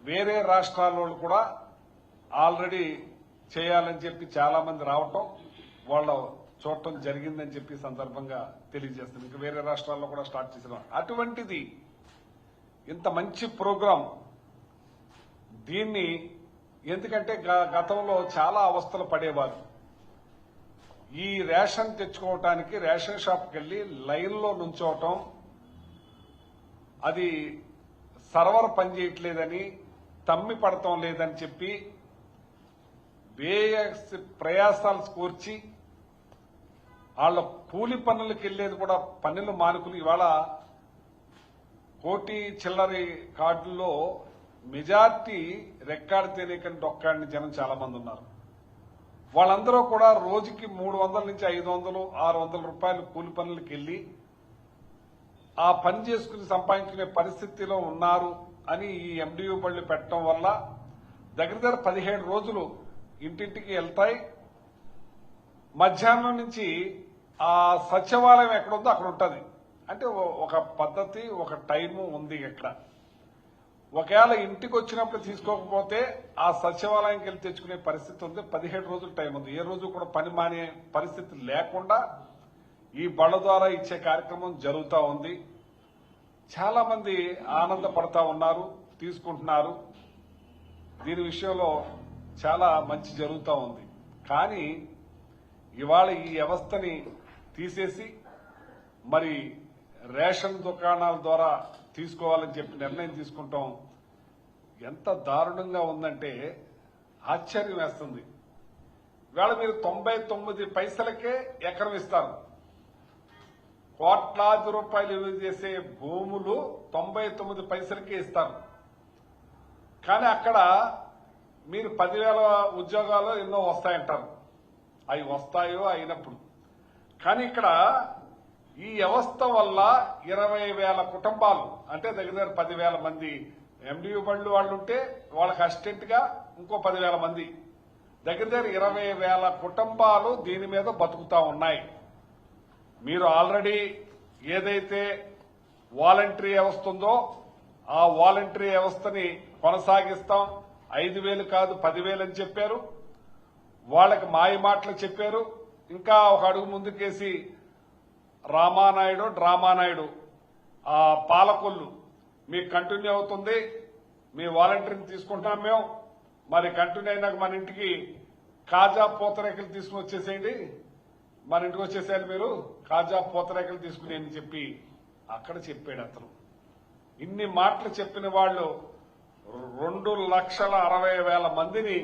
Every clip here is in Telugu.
వేరే రాష్ట్రాల్లో కూడా ఆల్రెడీ చేయాలని చెప్పి చాలా మంది రావటం వాళ్ళ చూడటం జరిగిందని చెప్పి సందర్భంగా తెలియజేస్తుంది. ఇంకా వేరే రాష్ట్రాల్లో కూడా స్టార్ట్ చేసిన అటువంటిది ఇంత మంచి ప్రోగ్రాం దీన్ని ఎందుకంటే గతంలో చాలా అవస్థలు పడేవారు. ఈ రేషన్ తెచ్చుకోవటానికి రేషన్ షాప్కి వెళ్లి లైన్లో నుంచోవటం, అది సర్వర్ పనిచేయట్లేదని తమ్మి పడటం లేదని చెప్పి ప్రయాసాలు కోర్చి వాళ్ళ కూలి పనులకు వెళ్లేది కూడా పన్నులు మానుకుని ఇవాళ కోటి చిల్లరి కార్డుల్లో మెజార్టీ రెక్కాడి తేలికని డొక్కాడిని జనం చాలా మంది ఉన్నారు. వాళ్ళందరూ కూడా రోజుకి 300 నుంచి 500, 600 రూపాయలు కూలి పనులకు వెళ్లి ఆ పని చేసుకుని సంపాదించుకునే పరిస్థితిలో ఉన్నారు అని ఈ ఎండియూ బళ్ళు పెట్టడం వల్ల దగ్గర 17 రోజులు ఇంటింటికి వెళ్తాయి. మధ్యాహ్నం నుంచి ఆ సచివాలయం ఎక్కడుందో అక్కడ ఉంటుంది. అంటే ఒక పద్ధతి, ఒక టైము ఉంది. ఇక్కడ ఒకవేళ ఇంటికి వచ్చినప్పుడు తీసుకోకపోతే ఆ సచివాలయంకి వెళ్లి తెచ్చుకునే పరిస్థితి ఉంది. 17 రోజులు టైం ఉంది. ఏ రోజు కూడా పని మానే పరిస్థితి లేకుండా ఈ బళ్ళ ద్వారా ఇచ్చే కార్యక్రమం జరుగుతూ ఉంది. చాలా మంది ఆనందపడతా ఉన్నారు, తీసుకుంటున్నారు. దీని విషయంలో చాలా మంచి జరుగుతూ ఉంది. కానీ ఇవాళ ఈ వ్యవస్థని తీసేసి మరి రేషన్ దుకాణాల ద్వారా తీసుకోవాలని చెప్పి నిర్ణయం తీసుకుంటాం ఎంత దారుణంగా ఉందంటే ఆశ్చర్యం వేస్తుంది. ఇవాళ మీరు 99 పైసలకే ఎకరం ఇస్తారు. కోట్లాది రూపాయలు విలువ చేసే భూములు 99 పైసలకే ఇస్తారు. కానీ అక్కడ మీరు 10,000 ఉద్యోగాలు ఎన్నో వస్తాయంటారు. అవి వస్తాయో అయినప్పుడు. కానీ ఇక్కడ ఈ వ్యవస్థ వల్ల 20,000 కుటుంబాలు అంటే దగ్గర 10,000 మంది ఎండియూ బళ్ళు వాళ్ళు ఉంటే వాళ్ళకి అసిస్టెంట్ గా ఇంకో 10,000 మంది దగ్గర 20,000 కుటుంబాలు దీని మీద బతుకుతా ఉన్నాయి. మీరు ఆల్రెడీ ఏదైతే వాలంటరీ వ్యవస్థ ఉందో ఆ వాలంటరీ వ్యవస్థని కొనసాగిస్తాం, 5,000 కాదు 10,000 అని చెప్పారు. వాళ్ళకి మాయ మాటలు చెప్పారు. ఇంకా ఒక అడుగు ముందుకేసి డ్రామానాయుడు ఆ పాలకొల్లు మీకు కంటిన్యూ అవుతుంది, మీ వాలంటీర్ని తీసుకుంటున్నాం మేము, మరి కంటిన్యూ అయినాక మన ఇంటికి కాజా పూతరేకలు తీసుకుని వచ్చేసేయండి, మన ఇంటికి వచ్చేసేయాలి మీరు కాజా పూతరేకలు తీసుకుని అని చెప్పి అక్కడ చెప్పాడు అతను. ఇన్ని మాటలు చెప్పిన వాళ్ళు 2,60,000 మందిని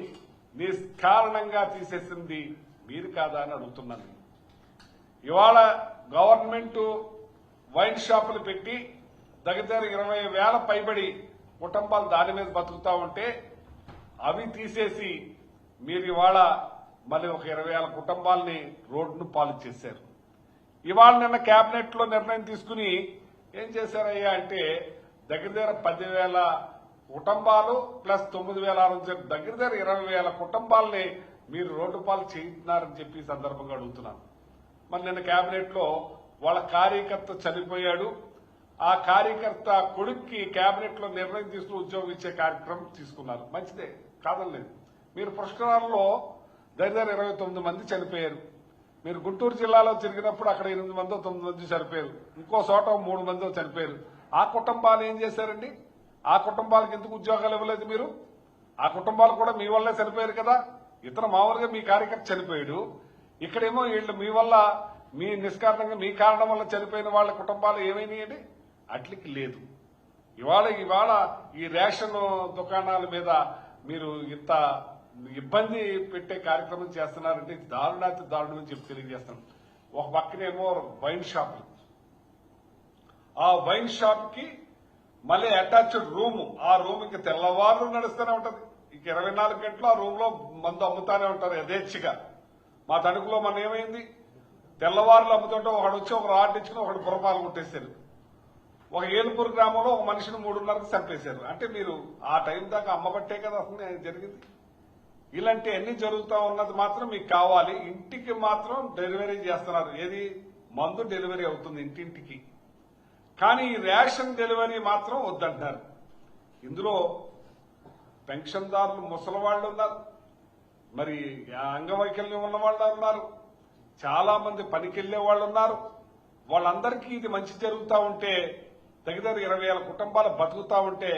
నిష్కారణంగా తీసేసింది మీరు కాదా అని అడుగుతున్నాను. ఇవాళ గవర్నమెంట్ వైన్ షాపులు పెట్టి దగ్గర 20,000 పైబడి కుటుంబాలు దాని మీద బతుకుతా ఉంటే అవి తీసేసి మీరు ఇవాళ మళ్ళీ ఒక 20,000 కుటుంబాలని రోడ్డును పాలు చేశారు. ఇవాళ నిన్న కేబినెట్ లో నిర్ణయం తీసుకుని ఏం చేశారయ్యా అంటే దగ్గర 10,000 కుటుంబాలు ప్లస్ 9,600 దగ్గర 20,000 కుటుంబాలని మీరు రోడ్డు పాలు చేయించున్నారని చెప్పి ఈ సందర్భంగా అడుగుతున్నాను. మరి నిన్న కేబినెట్ లో వాళ్ళ కార్యకర్త చనిపోయాడు. ఆ కార్యకర్త కొడుక్కి కేబినెట్ లో నిర్ణయం తీసుకుని ఉద్యోగం ఇచ్చే కార్యక్రమం తీసుకున్నారు. మంచిదే, కాదనలేదు. మీరు పుష్కరాల్లో దగ్గర 29 మంది చనిపోయారు. మీరు గుంటూరు జిల్లాలో తిరిగినప్పుడు అక్కడ 8 మందో 9 మంది చనిపోయారు. ఇంకో చోట 3 మందో చనిపోయారు. ఆ కుటుంబాలు ఏం చేశారండి? ఆ కుటుంబాలకు ఎందుకు ఉద్యోగాలు ఇవ్వలేదు మీరు? ఆ కుటుంబాలు కూడా మీ వల్లే చనిపోయారు కదా. ఇతను మామూలుగా మీ కార్యకర్త చనిపోయాడు, ఇక్కడేమో వీళ్ళు మీ వల్ల మీ నిష్కారణంగా మీ కారణం వల్ల చనిపోయిన వాళ్ళ కుటుంబాలు ఏమైనాయండి? అట్లకి లేదు. ఇవాళ ఈ రేషన్ దుకాణాల మీద మీరు ఇంత ఇబ్బంది పెట్టే కార్యక్రమం చేస్తున్నారంటే దారుణాతి దారుణం అని చెప్పి తెలియజేస్తాం. ఒక పక్కనేమో వైన్ షాపులు, ఆ వైన్ షాప్ కి మళ్ళీ అటాచ్డ్ రూమ్, ఆ రూమ్ ఇంకా తెల్లవారు నడుస్తూనే ఉంటది. ఇక 24 గంటలు ఆ రూమ్ లో మందు అమ్ముతానే ఉంటారు యథేచ్ఛగా. మా తణుకులో మన ఏమైంది, తెల్లవారులు అమ్ముతుంటే ఒకడు వచ్చి ఒక రాడ్ ఇచ్చుకుని ఒకడు పురపాలు కొట్టేశారు. ఒక ఏలుపూరు గ్రామంలో ఒక మనిషిని 3:30కి చంపేశారు. అంటే మీరు ఆ టైం దాకా అమ్మబట్టే కదా అసలు జరిగింది. ఇలాంటి అన్ని జరుగుతూ ఉన్నది మాత్రం మీకు కావాలి. ఇంటికి మాత్రం డెలివరీ చేస్తున్నారు. ఏది మందు డెలివరీ అవుతుంది ఇంటింటికి, కానీ ఈ రేషన్ డెలివరీ మాత్రం వద్దంటున్నారు. ఇందులో పెన్షన్దారులు ముసలి వాళ్ళు ఉన్నారు, మరి అంగవైకల్యం ఉన్న వాళ్ళు ఉన్నారు, చాలా మంది పనికెళ్లే వాళ్ళు ఉన్నారు. వాళ్ళందరికీ ఇది మంచి జరుగుతూ ఉంటే, దగ్గర 20,000 కుటుంబాలు బతుకుతా ఉంటే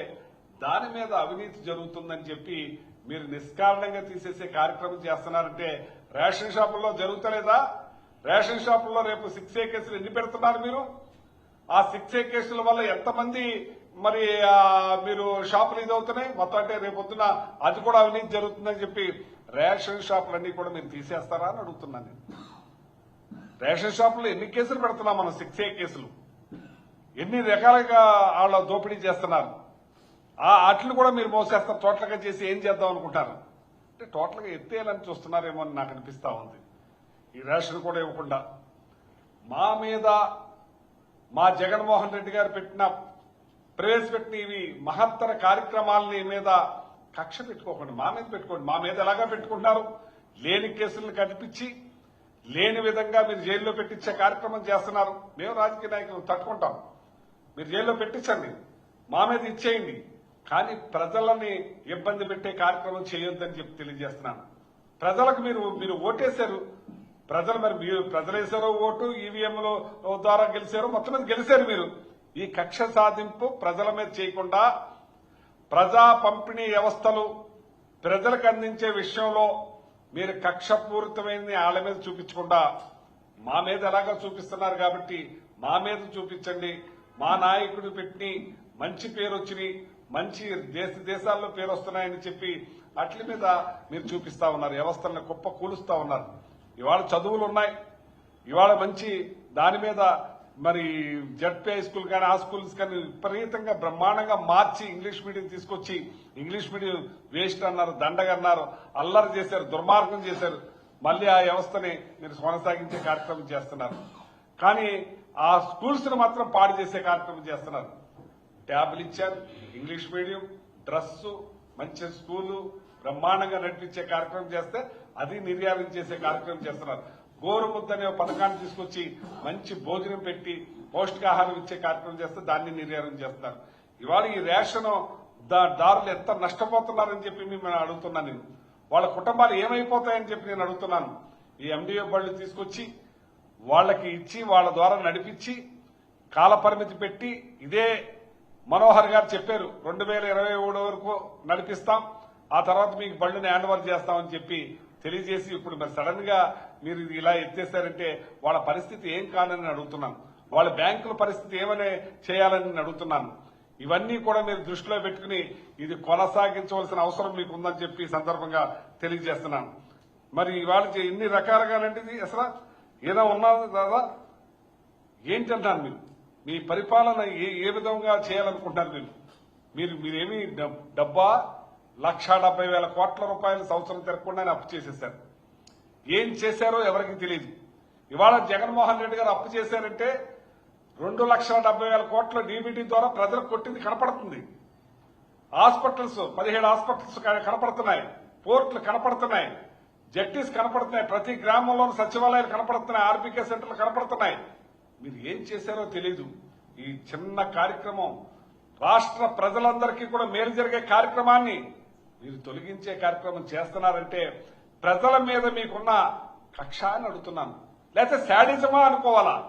దాని మీద అవినీతి జరుగుతుందని చెప్పి మీరు నిష్కారణంగా తీసేసే కార్యక్రమం చేస్తున్నారంటే రేషన్ షాపుల్లో జరుగుతలేదా? రేషన్ షాపుల్లో రేపు 6A కేసులు ఎన్ని పెడుతున్నారు మీరు? ఆ 6A కేసుల వల్ల ఎంతమంది మరి మీరు షాపులు ఇదవుతున్నాయి మొత్తం, అంటే రేపు పొద్దున అది కూడా అవినీతి జరుగుతుందని చెప్పి రేషన్ షాపులన్నీ కూడా మీరు తీసేస్తారా అని అడుగుతున్నాను నేను. రేషన్ షాపుల్లో ఎన్ని కేసులు పెడుతున్నాం మనం? 6A కేసులు ఎన్ని రకాలుగా వాళ్ళ దోపిడీ చేస్తున్నారు. అట్లు కూడా మీరు మోసేస్తారు. టోటల్ గా చేసి ఏం చేద్దాం అనుకుంటారు? అంటే టోటల్ గా ఎత్తేయాలని చూస్తున్నారేమో అని నాకు అనిపిస్తా ఉంది. ఈ రేషన్ కూడా ఇవ్వకుండా మా మీద మా జగన్మోహన్ రెడ్డి గారు ప్రవేశపెట్టిన ఇవి మహత్తర కార్యక్రమాలని మీద కక్ష పెట్టుకోకండి, మా మీద పెట్టుకోండి. మా మీద ఎలాగా పెట్టుకుంటారు? లేని కేసులను కనిపించి లేని విధంగా మీరు జైల్లో పెట్టించే కార్యక్రమం చేస్తున్నారు. మేము రాజకీయ నాయకులు తట్టుకుంటాం, మీరు జైల్లో పెట్టించండి, మా మీద ఇచ్చేయండి, కానీ ప్రజలని ఇబ్బంది పెట్టే కార్యక్రమం చేయొద్దని చెప్పి తెలియజేస్తున్నాను. ప్రజలకు మీరు ఓటేశారు, ప్రజలు వేశారో ఓటు, ఈవీఎంల ద్వారా గెలిచారు, మొత్తం మీద గెలిచారు మీరు. ఈ కక్ష సాధింపు ప్రజల మీద చేయకుండా ప్రజా పంపిణీ వ్యవస్థలు ప్రజలకు అందించే విషయంలో మీరు కక్షపూరితమైన వాళ్ళ మీద చూపించకుండా మా మీద ఎలాగా చూపిస్తున్నారు కాబట్టి మా మీద చూపించండి. మా నాయకుడు పెట్టి మంచి పేరు వచ్చినాయి, మంచి దేశాల్లో పేరు వస్తున్నాయని చెప్పి అట్ల మీద మీరు చూపిస్తా ఉన్నారు, వ్యవస్థలను కుప్ప కూలుస్తా ఉన్నారు. ఇవాళ చదువులు ఉన్నాయి, ఇవాళ మంచి దాని మీద మరి జడ్పీ హై స్కూల్ కానీ ఆ స్కూల్స్ కానీ విపరీతంగా బ్రహ్మాండంగా మార్చి ఇంగ్లీష్ మీడియం తీసుకొచ్చి ఇంగ్లీష్ మీడియం వేస్ట్ అన్నారు, దండగన్నారు, అల్లరి చేశారు, దుర్మార్గం చేశారు. మళ్లీ ఆ వ్యవస్థని మీరు కొనసాగించే కార్యక్రమం చేస్తున్నారు. కానీ ఆ స్కూల్స్ ను మాత్రం పాడు చేసే కార్యక్రమం చేస్తున్నారు. ట్యాబ్లు ఇచ్చారు, ఇంగ్లీష్ మీడియం, డ్రెస్సు, మంచి స్కూలు బ్రహ్మాండంగా నడిపించే కార్యక్రమం చేస్తే అది నిర్యాణం చేసే కార్యక్రమం చేస్తున్నారు. గోరుముద్ద అనే పథకాన్ని తీసుకొచ్చి మంచి భోజనం పెట్టి పౌష్టికాహారం ఇచ్చే కార్యక్రమం చేస్తే దాన్ని నిర్యాణం చేస్తున్నారు. ఇవాళ ఈ రేషన్ దారులు ఎంత నష్టపోతున్నారని చెప్పి మేము అడుగుతున్నాను. నేను వాళ్ళ కుటుంబాలు ఏమైపోతాయని చెప్పి నేను అడుగుతున్నాను. ఈ ఎండిఓ బళ్ళు తీసుకొచ్చి వాళ్ళకి ఇచ్చి వాళ్ళ ద్వారా నడిపించి కాల పరిమితి పెట్టి ఇదే మనోహర్ గారు చెప్పారు 2027 వరకు నడిపిస్తాం, ఆ తర్వాత మీకు బళ్ళని హ్యాండ్ ఓవర్ చేస్తామని చెప్పి తెలియజేసి ఇప్పుడు మరి సడన్ గా మీరు ఇలా ఎత్తేసారంటే వాళ్ళ పరిస్థితి ఏం కానని అడుగుతున్నాను. వాళ్ళ బ్యాంకుల పరిస్థితి ఏమని చేయాలని నేను అడుగుతున్నాను. ఇవన్నీ కూడా మీరు దృష్టిలో పెట్టుకుని ఇది కొనసాగించవలసిన అవసరం మీకు ఉందని చెప్పి ఈ సందర్భంగా తెలియజేస్తున్నాను. మరి ఇవాళ ఎన్ని రకాలుగానంటే ఇది అసలు ఏదో ఉన్నది కదా ఏంటంటాను. మీరు మీ పరిపాలన ఏ విధంగా చేయాలనుకుంటున్నారు? మీరేమి డబ్బా 1,70,000 కోట్ల రూపాయలు సంవత్సరం తిరగకుండానే అప్పు చేసేశారు. ఏం చేశారో ఎవరికి తెలియదు. ఇవాళ జగన్మోహన్ రెడ్డి గారు అప్పు చేశారంటే 2,70,000 కోట్ల డీబీటీ ద్వారా ప్రజలకు కొట్టింది కనపడుతుంది. హాస్పిటల్స్ 17 హాస్పిటల్స్ కనపడుతున్నాయి, పోర్టులు కనపడుతున్నాయి, జట్టీస్ కనపడుతున్నాయి, ప్రతి గ్రామంలోని సచివాలయాలు కనపడుతున్నాయి, ఆర్బీకే సెంటర్లు కనపడుతున్నాయి. మీరు ఏం చేశారో తెలియదు. ఈ చిన్న కార్యక్రమం రాష్ట్ర ప్రజలందరికీ కూడా మేలు జరిగే కార్యక్రమాన్ని మీరు తొలగించే కార్యక్రమం చేస్తున్నారంటే ప్రజల మీద మీకున్న కక్ష అని అడుగుతున్నాను. లేకపోతే శాడిజమా అనుకోవాలా?